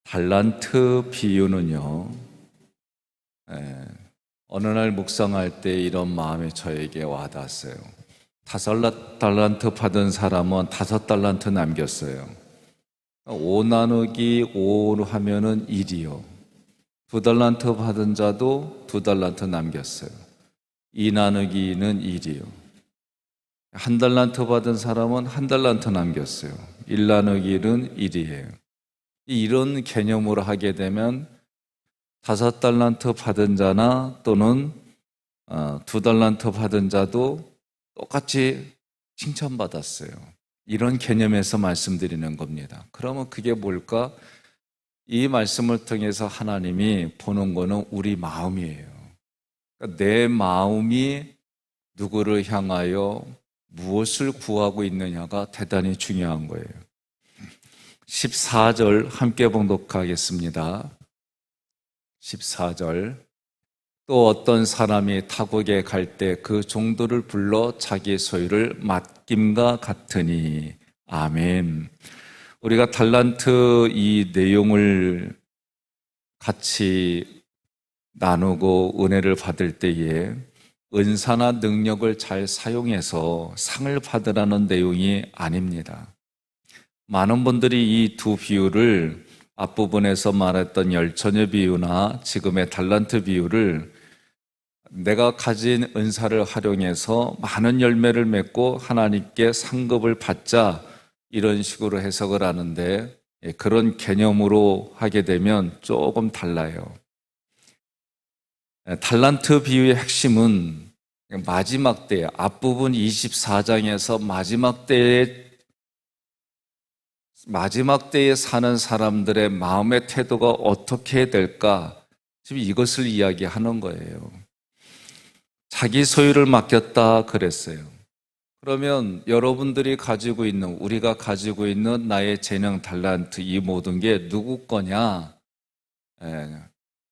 달란트 비유는요, 어느 날 묵상할 때 이런 마음이 저에게 와닿았어요. 5달란트 받은 사람은 5달란트 남겼어요. 5 나누기 5로 하면은 1이요. 2달란트 받은 자도 2달란트 남겼어요. 2 나누기 2는 1이요. 1달란트 받은 사람은 1달란트 남겼어요. 1 나누기 1은 1이에요. 이런 개념으로 하게 되면 5달란트 받은 자나 또는 2달란트 받은 자도 똑같이 칭찬받았어요. 이런 개념에서 말씀드리는 겁니다. 그러면 그게 뭘까? 이 말씀을 통해서 하나님이 보는 거는 우리 마음이에요. 그러니까 내 마음이 누구를 향하여 무엇을 구하고 있느냐가 대단히 중요한 거예요. 14절 함께 봉독하겠습니다. 14절. 또 어떤 사람이 타국에 갈 때 그 종들을 불러 자기 소유를 맡김과 같으니. 아멘. 우리가 달란트 이 내용을 같이 나누고 은혜를 받을 때에 은사나 능력을 잘 사용해서 상을 받으라는 내용이 아닙니다. 많은 분들이 이 두 비유를 앞부분에서 말했던 열처녀 비유나 지금의 달란트 비유를 내가 가진 은사를 활용해서 많은 열매를 맺고 하나님께 상급을 받자 이런 식으로 해석을 하는데 그런 개념으로 하게 되면 조금 달라요. 달란트 비유의 핵심은 마지막 때 앞부분 24장에서 마지막 때에 사는 사람들의 마음의 태도가 어떻게 될까? 지금 이것을 이야기하는 거예요. 자기 소유를 맡겼다 그랬어요. 그러면 여러분들이 가지고 있는, 우리가 가지고 있는 나의 재능, 달란트 이 모든 게 누구 거냐?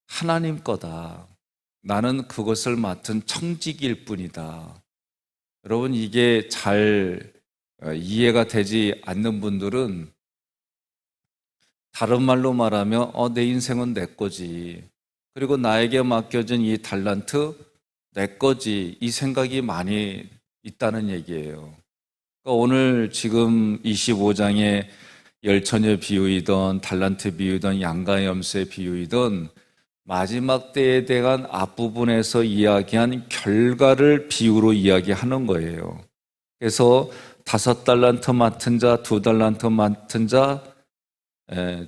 하나님 거다. 나는 그것을 맡은 청직일 뿐이다. 여러분 이게 잘 이해가 되지 않는 분들은 다른 말로 말하면 내 인생은 내 거지. 그리고 나에게 맡겨진 이 달란트 내 거지. 이 생각이 많이 있다는 얘기예요. 그러니까 오늘 지금 25장의 열처녀 비유이든 달란트 비유이든 양가 염소의 비유이든 마지막 때에 대한 앞부분에서 이야기한 결과를 비유로 이야기하는 거예요. 그래서 5달란트 맡은 자, 2달란트 맡은 자,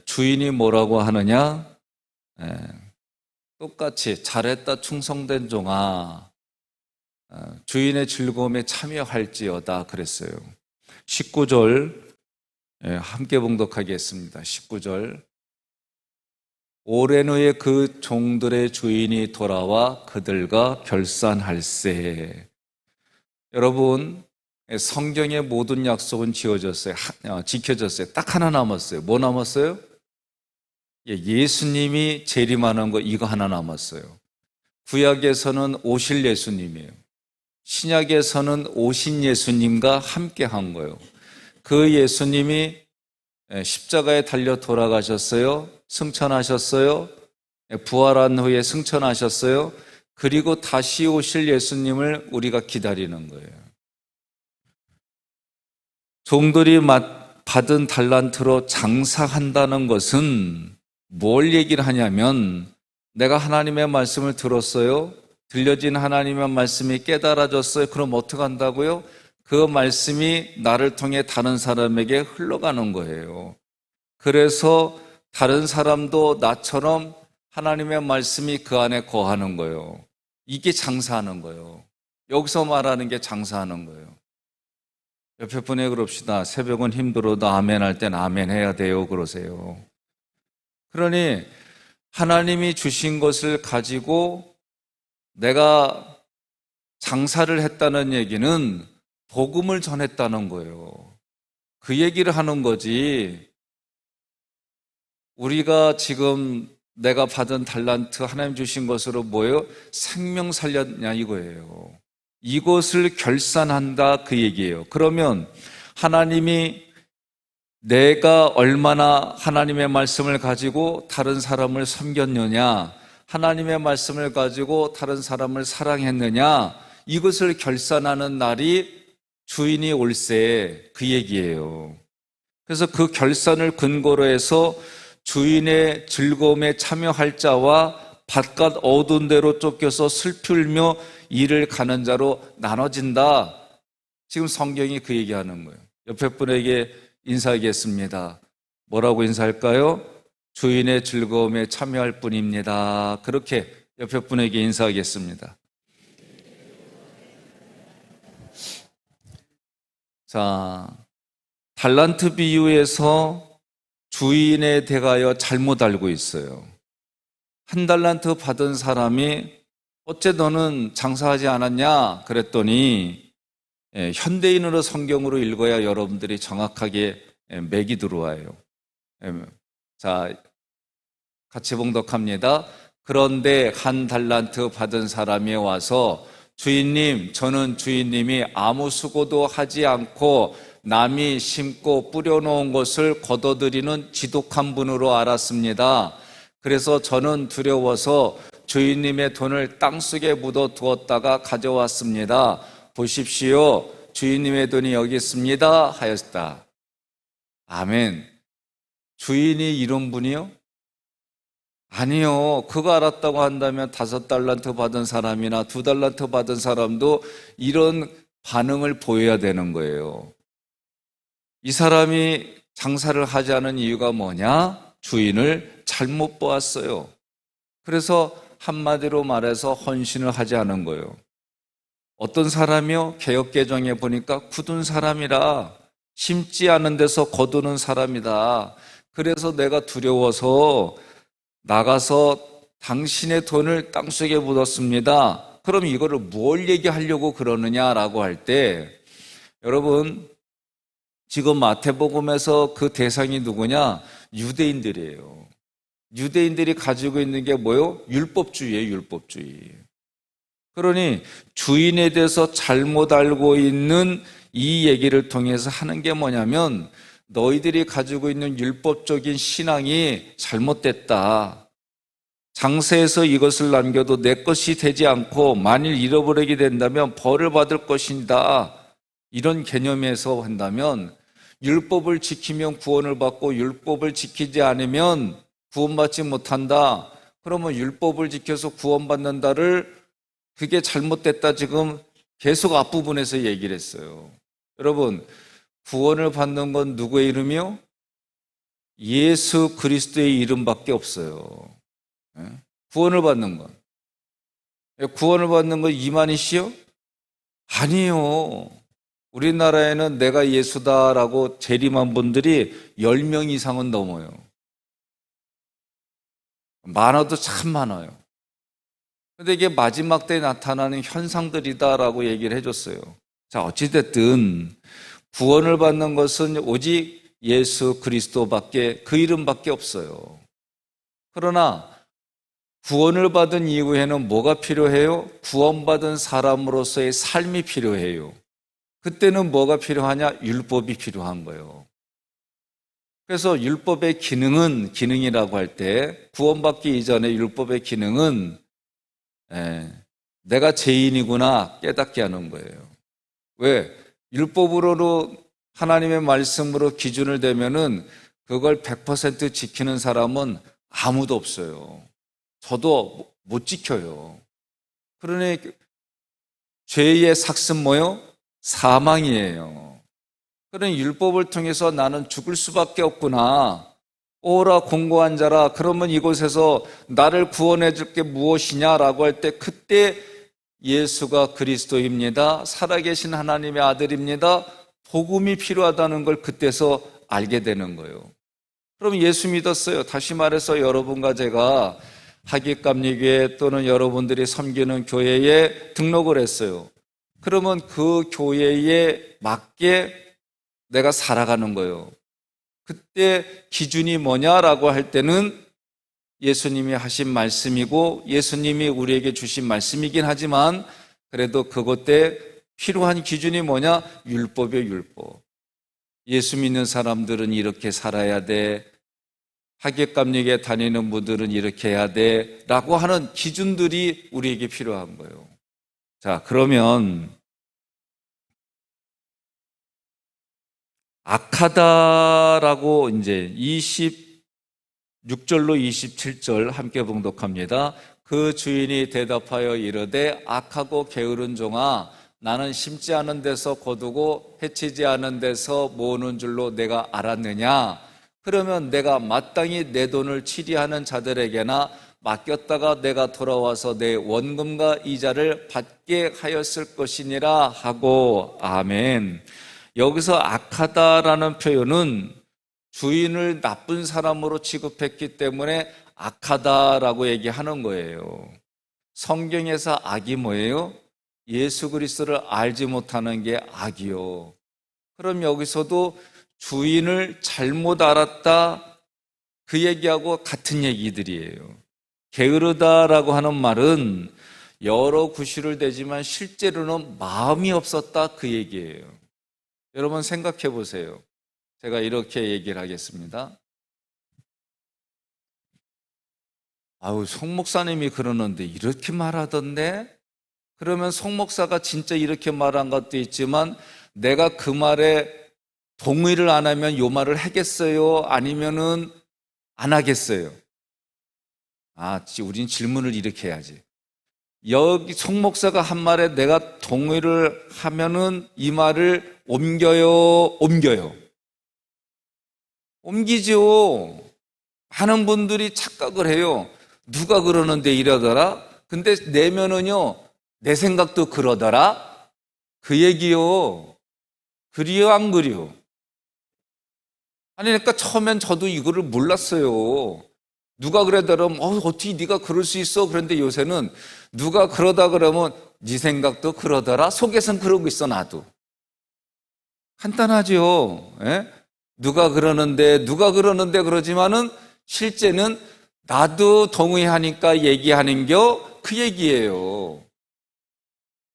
주인이 뭐라고 하느냐? 똑같이 잘했다 충성된 종아, 주인의 즐거움에 참여할지어다 그랬어요. 19절 함께 봉독하겠습니다. 19절. 오랜 후에 그 종들의 주인이 돌아와 그들과 결산할세. 여러분 성경의 모든 약속은 지켜졌어요. 딱 하나 남았어요. 뭐 남았어요? 예수님이 재림하는 거 이거 하나 남았어요. 구약에서는 오실 예수님이에요. 신약에서는 오신 예수님과 함께 한 거예요. 그 예수님이 십자가에 달려 돌아가셨어요. 승천하셨어요. 부활한 후에 승천하셨어요. 그리고 다시 오실 예수님을 우리가 기다리는 거예요. 종들이 받은 달란트로 장사한다는 것은 뭘 얘기를 하냐면 내가 하나님의 말씀을 들었어요. 들려진 하나님의 말씀이 깨달아졌어요. 그럼 어떻게 한다고요? 그 말씀이 나를 통해 다른 사람에게 흘러가는 거예요. 그래서 다른 사람도 나처럼 하나님의 말씀이 그 안에 거하는 거예요. 이게 장사하는 거예요. 여기서 말하는 게 장사하는 거예요. 옆에 분에게 그럽시다. 새벽은 힘들어도 아멘 할 땐 아멘 해야 돼요. 그러세요. 그러니 하나님이 주신 것을 가지고 내가 장사를 했다는 얘기는 복음을 전했다는 거예요. 그 얘기를 하는 거지. 우리가 지금 내가 받은 달란트 하나님 주신 것으로 뭐예요? 생명 살렸냐 이거예요. 이것을 결산한다 그 얘기예요. 그러면 하나님이 내가 얼마나 하나님의 말씀을 가지고 다른 사람을 섬겼느냐, 하나님의 말씀을 가지고 다른 사람을 사랑했느냐, 이것을 결산하는 날이 주인이 올세, 그 얘기예요. 그래서 그 결산을 근거로 해서 주인의 즐거움에 참여할 자와 바깥 어두운 데로 쫓겨서 슬피 울며 일을 가는 자로 나눠진다. 지금 성경이 그 얘기하는 거예요. 옆에 분에게 인사하겠습니다. 뭐라고 인사할까요? 주인의 즐거움에 참여할 뿐입니다. 그렇게 옆에 분에게 인사하겠습니다. 자, 달란트 비유에서 주인에 대하여 잘못 알고 있어요. 한 달란트 받은 사람이 어째 너는 장사하지 않았냐? 그랬더니 현대인으로 성경으로 읽어야 여러분들이 정확하게 맥이 들어와요. 자, 같이 봉독합니다. 그런데 한 달란트 받은 사람이 와서 주인님, 저는 주인님이 아무 수고도 하지 않고 남이 심고 뿌려놓은 것을 거둬들이는 지독한 분으로 알았습니다. 그래서 저는 두려워서 주인님의 돈을 땅속에 묻어 두었다가 가져왔습니다. 보십시오. 주인님의 돈이 여기 있습니다. 하였다. 아멘. 주인이 이런 분이요? 아니요. 그거 알았다고 한다면 5달란트 받은 사람이나 2달란트 받은 사람도 이런 반응을 보여야 되는 거예요. 이 사람이 장사를 하지 않은 이유가 뭐냐? 주인을 잘못 보았어요. 그래서 한마디로 말해서 헌신을 하지 않은 거예요. 어떤 사람이요? 개역개정에 보니까 굳은 사람이라 심지 않은 데서 거두는 사람이다. 그래서 내가 두려워서 나가서 당신의 돈을 땅속에 묻었습니다. 그럼 이거를 뭘 얘기하려고 그러느냐라고 할 때, 여러분 지금 마태복음에서 그 대상이 누구냐? 유대인들이에요. 유대인들이 가지고 있는 게 뭐예요? 율법주의예요. 율법주의. 그러니 주인에 대해서 잘못 알고 있는 이 얘기를 통해서 하는 게 뭐냐면, 너희들이 가지고 있는 율법적인 신앙이 잘못됐다. 장세에서 이것을 남겨도 내 것이 되지 않고 만일 잃어버리게 된다면 벌을 받을 것이다. 이런 개념에서 한다면 율법을 지키면 구원을 받고 율법을 지키지 않으면 구원받지 못한다. 그러면 율법을 지켜서 구원받는다를, 그게 잘못됐다 지금 계속 앞부분에서 얘기를 했어요. 여러분, 구원을 받는 건 누구의 이름이요? 예수 그리스도의 이름밖에 없어요. 구원을 받는 건. 구원을 받는 건 이만희 씨요? 아니요. 우리나라에는 내가 예수다라고 재림한 분들이 10명 이상은 넘어요. 많아도 참 많아요. 근데 이게 마지막 때에 나타나는 현상들이다라고 얘기를 해줬어요. 자, 어찌됐든 구원을 받는 것은 오직 예수 그리스도밖에, 그 이름밖에 없어요. 그러나 구원을 받은 이후에는 뭐가 필요해요? 구원받은 사람으로서의 삶이 필요해요. 그때는 뭐가 필요하냐? 율법이 필요한 거예요. 그래서 율법의 기능이라고 할 때, 구원받기 이전에 율법의 기능은 내가 죄인이구나 깨닫게 하는 거예요. 왜? 율법으로 하나님의 말씀으로 기준을 대면은 그걸 100% 지키는 사람은 아무도 없어요. 저도 못 지켜요. 그러니 죄의 삭은 뭐요? 사망이에요. 그러니 율법을 통해서 나는 죽을 수밖에 없구나. 오라 공고한 자라, 그러면 이곳에서 나를 구원해 줄 게 무엇이냐라고 할 때, 그때 예수가 그리스도입니다. 살아계신 하나님의 아들입니다. 복음이 필요하다는 걸 그때서 알게 되는 거예요. 그럼 예수 믿었어요. 다시 말해서 여러분과 제가 하객감리교회 또는 여러분들이 섬기는 교회에 등록을 했어요. 그러면 그 교회에 맞게 내가 살아가는 거예요. 그때 기준이 뭐냐라고 할 때는 예수님이 하신 말씀이고 예수님이 우리에게 주신 말씀이긴 하지만, 그래도 그것 때 필요한 기준이 뭐냐? 율법이에요. 율법. 예수 믿는 사람들은 이렇게 살아야 돼. 하객감리에 다니는 분들은 이렇게 해야 돼. 라고 하는 기준들이 우리에게 필요한 거예요. 자, 그러면 악하다라고 이제 26절로 27절 함께 봉독합니다. 그 주인이 대답하여 이르되 악하고 게으른 종아, 나는 심지 않은 데서 거두고 해치지 않은 데서 모으는 줄로 내가 알았느냐? 그러면 내가 마땅히 내 돈을 치리하는 자들에게나 맡겼다가 내가 돌아와서 내 원금과 이자를 받게 하였을 것이니라 하고. 아멘. 여기서 악하다라는 표현은 주인을 나쁜 사람으로 취급했기 때문에 악하다라고 얘기하는 거예요. 성경에서 악이 뭐예요? 예수 그리스도를 알지 못하는 게 악이요. 그럼 여기서도 주인을 잘못 알았다, 그 얘기하고 같은 얘기들이에요. 게으르다라고 하는 말은 여러 구실을 대지만 실제로는 마음이 없었다, 그 얘기예요. 여러분 생각해 보세요. 제가 이렇게 얘기를 하겠습니다. 아우, 송 목사님이 그러는데 이렇게 말하던데? 그러면 송 목사가 진짜 이렇게 말한 것도 있지만 내가 그 말에 동의를 안 하면 요 말을 하겠어요? 아니면은 안 하겠어요? 우린 질문을 이렇게 해야지. 여기 송 목사가 한 말에 내가 동의를 하면은 이 말을 옮겨요? 옮기죠. 많은 분들이 착각을 해요. 누가 그러는데 이러더라? 근데 내면은요, 내 생각도 그러더라? 그 얘기요. 그리요, 안 그리요? 아니, 그러니까 처음엔 저도 이거를 몰랐어요. 누가 그러더라, 어떻게 네가 그럴 수 있어? 그런데 요새는 누가 그러다 그러면 네 생각도 그러더라? 속에선 그러고 있어, 나도. 간단하죠. 예? 누가 그러는데 그러지만은 실제는 나도 동의하니까 얘기하는겨, 그 얘기예요.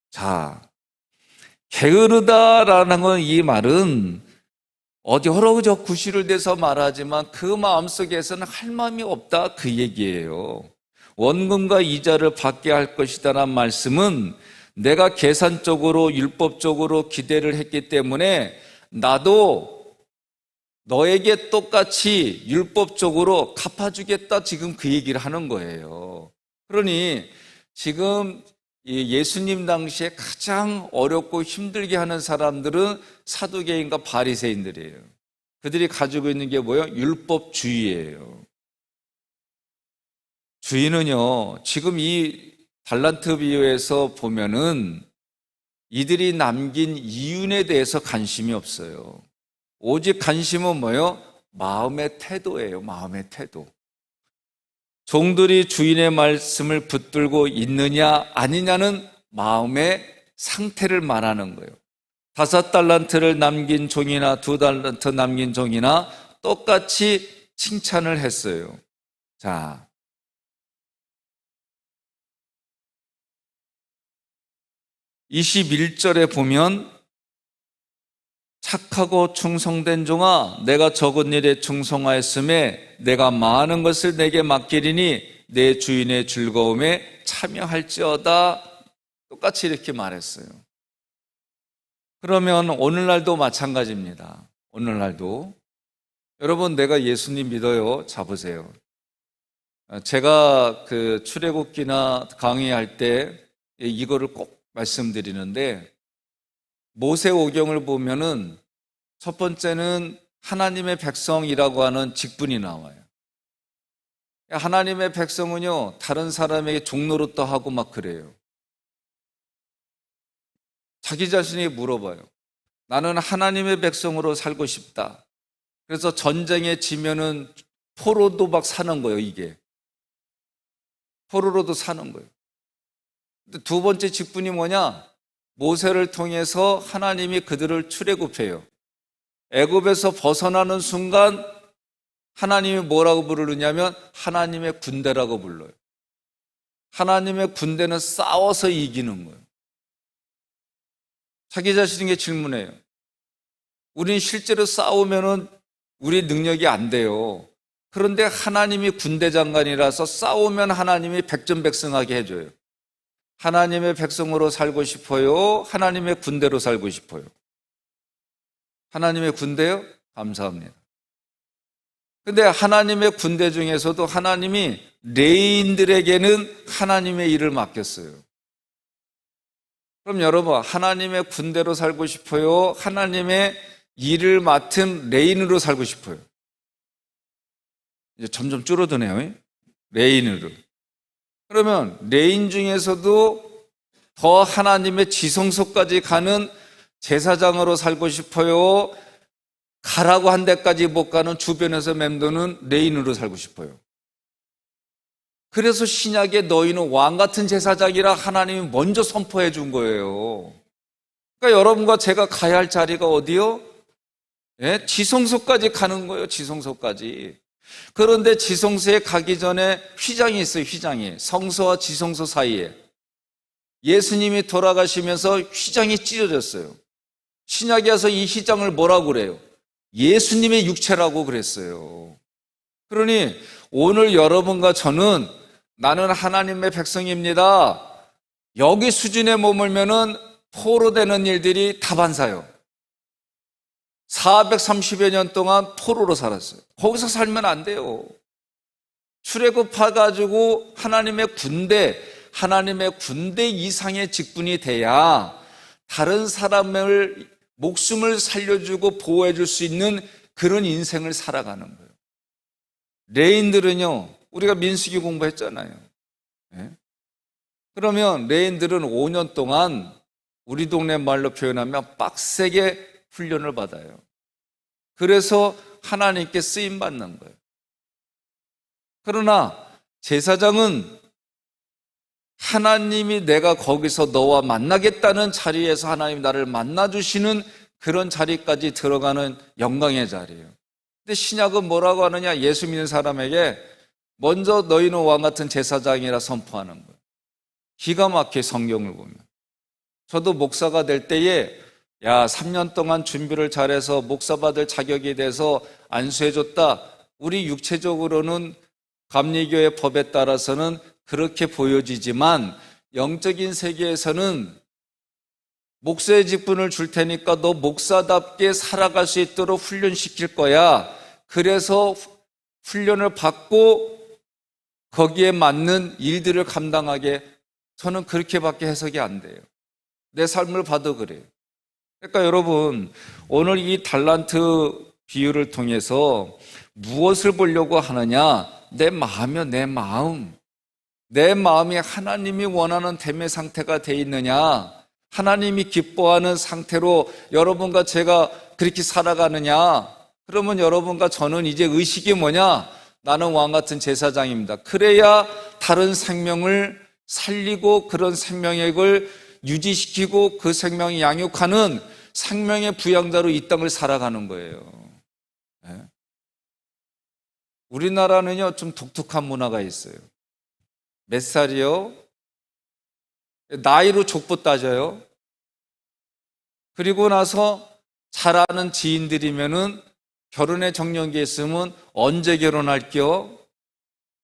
자, 게으르다라는 건, 이 말은 어디 허러적 구실을 대서 말하지만 그 마음속에서는 할 마음이 없다, 그 얘기예요. 원금과 이자를 받게 할 것이다라는 말씀은 내가 계산적으로 율법적으로 기대를 했기 때문에 나도 너에게 똑같이 율법적으로 갚아주겠다, 지금 그 얘기를 하는 거예요. 그러니 지금 예수님 당시에 가장 어렵고 힘들게 하는 사람들은 사두개인과 바리새인들이에요. 그들이 가지고 있는 게 뭐예요? 율법주의예요. 주의는요, 지금 이 달란트 비유에서 보면은 이들이 남긴 이윤에 대해서 관심이 없어요. 오직 관심은 뭐예요? 마음의 태도예요. 마음의 태도. 종들이 주인의 말씀을 붙들고 있느냐 아니냐는 마음의 상태를 말하는 거예요. 5달란트를 남긴 종이나 2달란트 남긴 종이나 똑같이 칭찬을 했어요. 자, 21절에 보면 착하고 충성된 종아, 내가 적은 일에 충성하였음에 내가 많은 것을 내게 맡기리니 내 주인의 즐거움에 참여할지어다. 똑같이 이렇게 말했어요. 그러면 오늘날도 마찬가지입니다. 오늘날도 여러분, 내가 예수님 믿어요. 잡으세요. 제가 그 출애굽기나 강의할 때 이거를 꼭 말씀드리는데, 모세오경을 보면은 첫 번째는 하나님의 백성이라고 하는 직분이 나와요. 하나님의 백성은요, 다른 사람에게 종노릇도 하고 막 그래요. 자기 자신이 물어봐요. 나는 하나님의 백성으로 살고 싶다. 그래서 전쟁에 지면은 포로도 막 사는 거예요, 이게. 포로로도 사는 거예요. 두 번째 직분이 뭐냐? 모세를 통해서 하나님이 그들을 출애굽해요. 애굽에서 벗어나는 순간 하나님이 뭐라고 부르느냐면 하나님의 군대라고 불러요. 하나님의 군대는 싸워서 이기는 거예요. 자기 자신에게 질문해요. 우린 실제로 싸우면은 우리 능력이 안 돼요. 그런데 하나님이 군대 장관이라서 싸우면 하나님이 백전백승하게 해줘요. 하나님의 백성으로 살고 싶어요? 하나님의 군대로 살고 싶어요? 하나님의 군대요? 감사합니다. 근데 하나님의 군대 중에서도 하나님이 레인들에게는 하나님의 일을 맡겼어요. 그럼 여러분, 하나님의 군대로 살고 싶어요? 하나님의 일을 맡은 레인으로 살고 싶어요? 이제 점점 줄어드네요. 레인으로. 그러면 레인 중에서도 더 하나님의 지성소까지 가는 제사장으로 살고 싶어요? 가라고 한 데까지 못 가는 주변에서 맴도는 레인으로 살고 싶어요? 그래서 신약에 너희는 왕 같은 제사장이라 하나님이 먼저 선포해 준 거예요. 그러니까 여러분과 제가 가야 할 자리가 어디요? 예? 지성소까지 가는 거예요. 지성소까지. 그런데 지성소에 가기 전에 휘장이 있어요. 휘장이. 성소와 지성소 사이에. 예수님이 돌아가시면서 휘장이 찢어졌어요. 신약에 와서 이 휘장을 뭐라고 그래요? 예수님의 육체라고 그랬어요. 그러니 오늘 여러분과 저는 나는 하나님의 백성입니다. 여기 수준에 머물면은 포로되는 일들이 다반사요. 430여 년 동안 포로로 살았어요. 거기서 살면 안 돼요. 출애굽해가지고 하나님의 군대 이상의 직분이 돼야 다른 사람을 목숨을 살려주고 보호해줄 수 있는 그런 인생을 살아가는 거예요. 레인들은요, 우리가 민수기 공부했잖아요. 네? 그러면 레인들은 5년 동안 우리 동네 말로 표현하면 빡세게 훈련을 받아요. 그래서 하나님께 쓰임 받는 거예요. 그러나 제사장은 하나님이 내가 거기서 너와 만나겠다는 자리에서 하나님이 나를 만나주시는 그런 자리까지 들어가는 영광의 자리예요. 근데 신약은 뭐라고 하느냐? 예수 믿는 사람에게 먼저 너희는 왕 같은 제사장이라 선포하는 거예요. 기가 막혀 성경을 보면. 저도 목사가 될 때에 3년 동안 준비를 잘해서 목사 받을 자격이 돼서 안수해줬다. 우리 육체적으로는 감리교의 법에 따라서는 그렇게 보여지지만 영적인 세계에서는 목사의 직분을 줄 테니까 너 목사답게 살아갈 수 있도록 훈련시킬 거야. 그래서 훈련을 받고 거기에 맞는 일들을 감당하게, 저는 그렇게밖에 해석이 안 돼요. 내 삶을 봐도 그래요. 그러니까 여러분, 오늘 이 달란트 비유를 통해서 무엇을 보려고 하느냐? 내 마음이요, 내 마음. 내 마음이 하나님이 원하는 됨의 상태가 돼 있느냐? 하나님이 기뻐하는 상태로 여러분과 제가 그렇게 살아가느냐? 그러면 여러분과 저는 이제 의식이 뭐냐? 나는 왕 같은 제사장입니다. 그래야 다른 생명을 살리고 그런 생명력을 유지시키고 그 생명이 양육하는 생명의 부양자로 이 땅을 살아가는 거예요. 네. 우리나라는요, 좀 독특한 문화가 있어요. 몇 살이요? 나이로 족보 따져요. 그리고 나서 잘 아는 지인들이면은 결혼에 정년기에 있으면 언제 결혼할게요?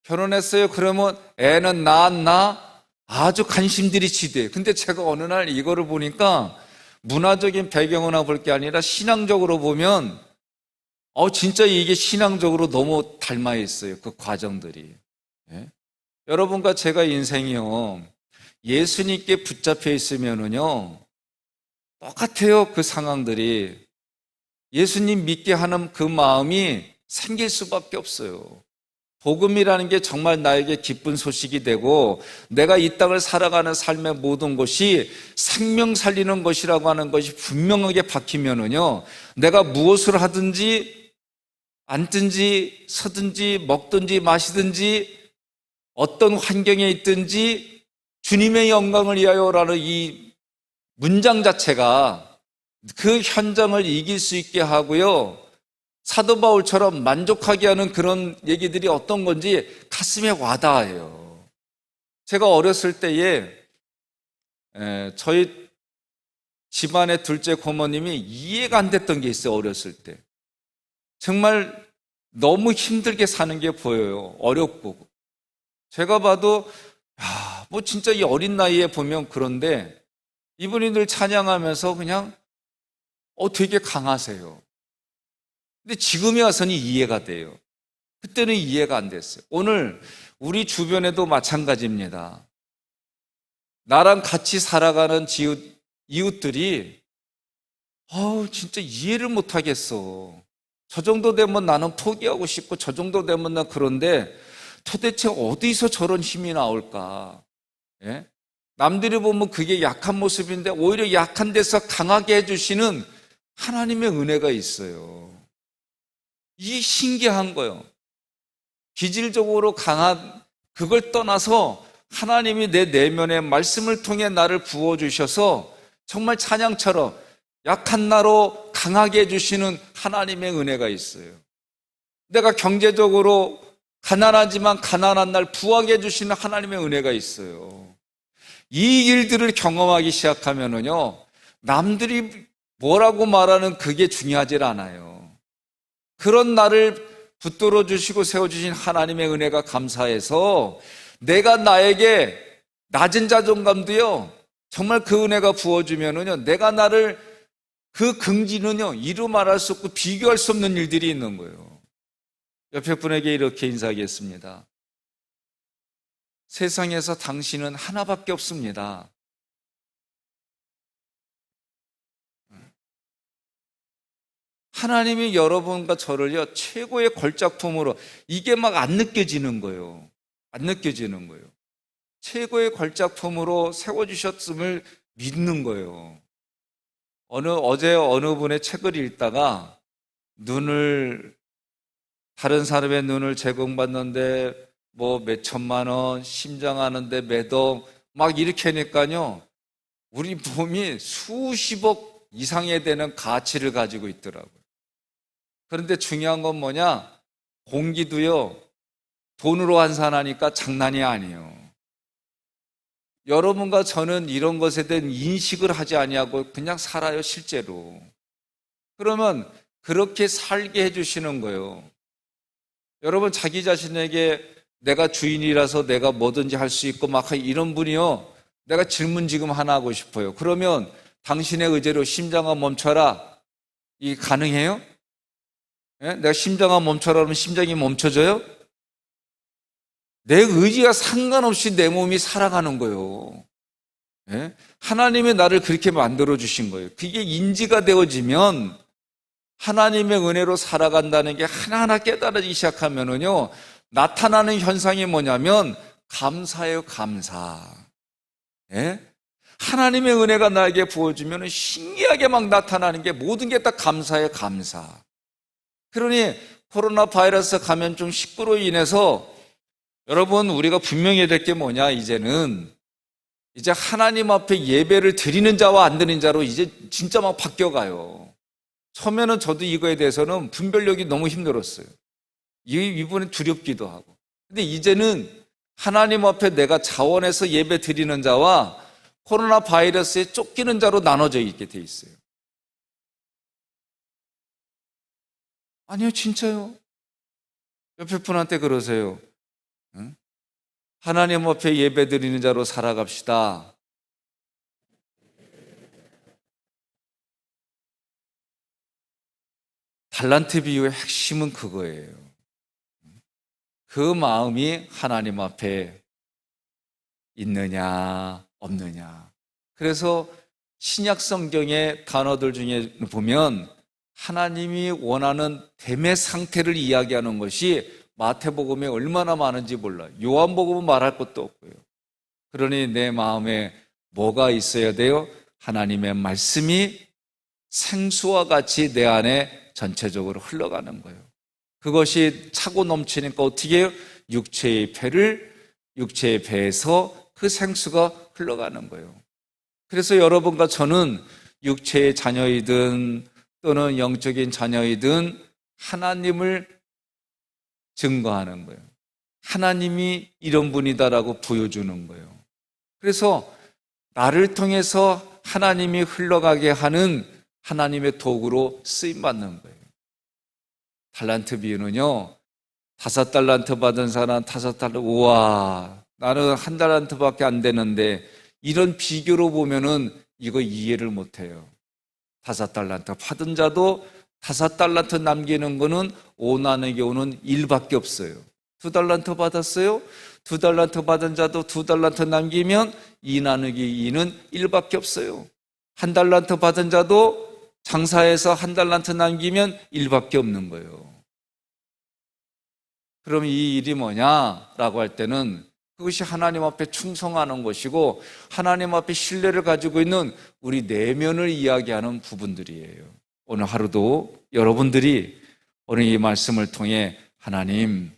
결혼했어요? 그러면 애는 낳았나? 아주 관심들이 지대요. 근데 제가 어느 날 이거를 보니까 문화적인 배경을 볼 게 아니라 신앙적으로 보면 진짜 이게 신앙적으로 너무 닮아 있어요. 그 과정들이. 예? 여러분과 제가 인생이요, 예수님께 붙잡혀 있으면은요 똑같아요. 그 상황들이. 예수님 믿게 하는 그 마음이 생길 수밖에 없어요. 복음이라는 게 정말 나에게 기쁜 소식이 되고 내가 이 땅을 살아가는 삶의 모든 것이 생명 살리는 것이라고 하는 것이 분명하게 박히면은요, 내가 무엇을 하든지 앉든지 서든지 먹든지 마시든지 어떤 환경에 있든지 주님의 영광을 위하여라는 이 문장 자체가 그 현장을 이길 수 있게 하고요, 사도 바울처럼 만족하게 하는 그런 얘기들이 어떤 건지 가슴에 와닿아요. 제가 어렸을 때에 저희 집안의 둘째 고모님이 이해가 안 됐던 게 있어요. 어렸을 때 정말 너무 힘들게 사는 게 보여요. 어렵고 제가 봐도 뭐 진짜 이 어린 나이에 보면 그런데 이분이 늘 찬양하면서 그냥 되게 강하세요. 근데 지금에 와서는 이해가 돼요. 그때는 이해가 안 됐어요. 오늘 우리 주변에도 마찬가지입니다. 나랑 같이 살아가는 이웃들이 진짜 이해를 못 하겠어. 저 정도 되면 나는 포기하고 싶고 저 정도 되면 나 그런데 도대체 어디서 저런 힘이 나올까? 예? 남들이 보면 그게 약한 모습인데 오히려 약한 데서 강하게 해주시는 하나님의 은혜가 있어요. 이게 신기한 거예요. 기질적으로 강한 그걸 떠나서 하나님이 내 내면의 말씀을 통해 나를 부어주셔서 정말 찬양처럼 약한 나로 강하게 해주시는 하나님의 은혜가 있어요. 내가 경제적으로 가난하지만 가난한 날 부하게 해주시는 하나님의 은혜가 있어요. 이 일들을 경험하기 시작하면은요, 남들이 뭐라고 말하는 그게 중요하지 않아요. 그런 나를 붙들어 주시고 세워주신 하나님의 은혜가 감사해서 내가 나에게 낮은 자존감도요, 정말 그 은혜가 부어주면은요, 내가 나를 그 긍지는요, 이루 말할 수 없고 비교할 수 없는 일들이 있는 거예요. 옆에 분에게 이렇게 인사하겠습니다. 세상에서 당신은 하나밖에 없습니다. 하나님이 여러분과 저를요, 최고의 걸작품으로, 이게 막 안 느껴지는 거예요. 안 느껴지는 거예요. 최고의 걸작품으로 세워주셨음을 믿는 거예요. 어제 어느 분의 책을 읽다가 다른 사람의 눈을 제공받는데 뭐 몇 천만 원, 심장하는데 매동, 막 이렇게 하니까요, 우리 몸이 수십억 이상에 되는 가치를 가지고 있더라고요. 그런데 중요한 건 뭐냐? 공기도요, 돈으로 환산하니까 장난이 아니에요. 여러분과 저는 이런 것에 대한 인식을 하지 아니하고 그냥 살아요, 실제로. 그러면 그렇게 살게 해주시는 거예요. 여러분, 자기 자신에게 내가 주인이라서 내가 뭐든지 할 수 있고 막 이런 분이요, 내가 질문 지금 하나 하고 싶어요. 그러면 당신의 의지로 심장아 멈춰라, 이게 가능해요? 예? 내가 심장아 멈춰라 그러면 심장이 멈춰져요? 내 의지와 상관없이 내 몸이 살아가는 거예요. 예? 하나님이 나를 그렇게 만들어 주신 거예요. 그게 인지가 되어지면 하나님의 은혜로 살아간다는 게 하나하나 깨달아지기 시작하면은요, 나타나는 현상이 뭐냐면 감사예요, 감사. 예? 하나님의 은혜가 나에게 부어주면 신기하게 막 나타나는 게 모든 게 다 감사예요, 감사. 그러니 코로나 바이러스 감염증 19로 인해서 여러분, 우리가 분명히 해야 될 게 뭐냐, 이제 하나님 앞에 예배를 드리는 자와 안 드리는 자로 이제 진짜 막 바뀌어가요. 처음에는 저도 이거에 대해서는 분별력이 너무 힘들었어요. 이분은 두렵기도 하고. 근데 이제는 하나님 앞에 내가 자원해서 예배 드리는 자와 코로나 바이러스에 쫓기는 자로 나눠져 있게 돼 있어요. 아니요, 진짜요. 옆에 분한테 그러세요. 응? 하나님 앞에 예배 드리는 자로 살아갑시다. 달란트 비유의 핵심은 그거예요. 그 마음이 하나님 앞에 있느냐 없느냐. 그래서 신약 성경의 단어들 중에 보면 하나님이 원하는 됨의 상태를 이야기하는 것이 마태복음에 얼마나 많은지 몰라요. 요한복음은 말할 것도 없고요. 그러니 내 마음에 뭐가 있어야 돼요? 하나님의 말씀이 생수와 같이 내 안에 전체적으로 흘러가는 거예요. 그것이 차고 넘치니까 어떻게 해요? 육체의 배에서 그 생수가 흘러가는 거예요. 그래서 여러분과 저는 육체의 자녀이든 또는 영적인 자녀이든 하나님을 증거하는 거예요. 하나님이 이런 분이다라고 보여주는 거예요. 그래서 나를 통해서 하나님이 흘러가게 하는 하나님의 도구로 쓰임받는 거예요. 달란트 비유는요, 5달란트 받은 사람 5달란트, 우와, 나는 1달란트밖에 안 되는데, 이런 비교로 보면은 이거 이해를 못해요. 5달란트 받은 자도 5달란트 남기는 거는 5 나누기 5는 1밖에 없어요. 2달란트 받았어요? 2달란트 받은 자도 2달란트 남기면 2 나누기 2는 1밖에 없어요. 1달란트 받은 자도 장사해서 1달란트 남기면 1밖에 없는 거예요. 그럼 이 일이 뭐냐라고 할 때는 그것이 하나님 앞에 충성하는 것이고 하나님 앞에 신뢰를 가지고 있는 우리 내면을 이야기하는 부분들이에요. 오늘 하루도 여러분들이 오늘 이 말씀을 통해 하나님,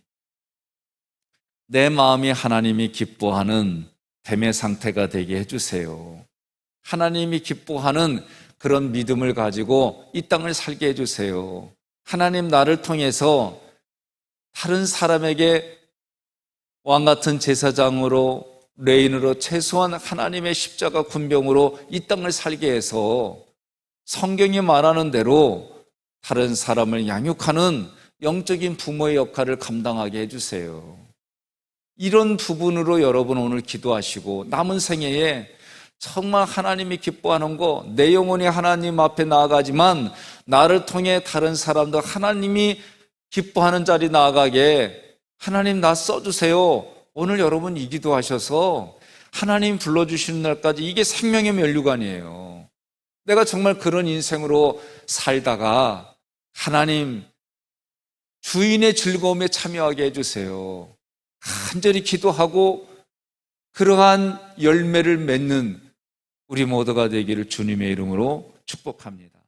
내 마음이 하나님이 기뻐하는 뱀의 상태가 되게 해주세요. 하나님이 기뻐하는 그런 믿음을 가지고 이 땅을 살게 해주세요. 하나님, 나를 통해서 다른 사람에게 왕같은 제사장으로, 레인으로, 최소한 하나님의 십자가 군병으로 이 땅을 살게 해서 성경이 말하는 대로 다른 사람을 양육하는 영적인 부모의 역할을 감당하게 해주세요. 이런 부분으로 여러분 오늘 기도하시고 남은 생애에 정말 하나님이 기뻐하는 거, 내 영혼이 하나님 앞에 나아가지만 나를 통해 다른 사람도 하나님이 기뻐하는 자리 나아가게 하나님 나 써주세요. 오늘 여러분 이 기도하셔서 하나님 불러주시는 날까지 이게 생명의 면류관이에요. 내가 정말 그런 인생으로 살다가 하나님 주인의 즐거움에 참여하게 해주세요. 간절히 기도하고 그러한 열매를 맺는 우리 모두가 되기를 주님의 이름으로 축복합니다.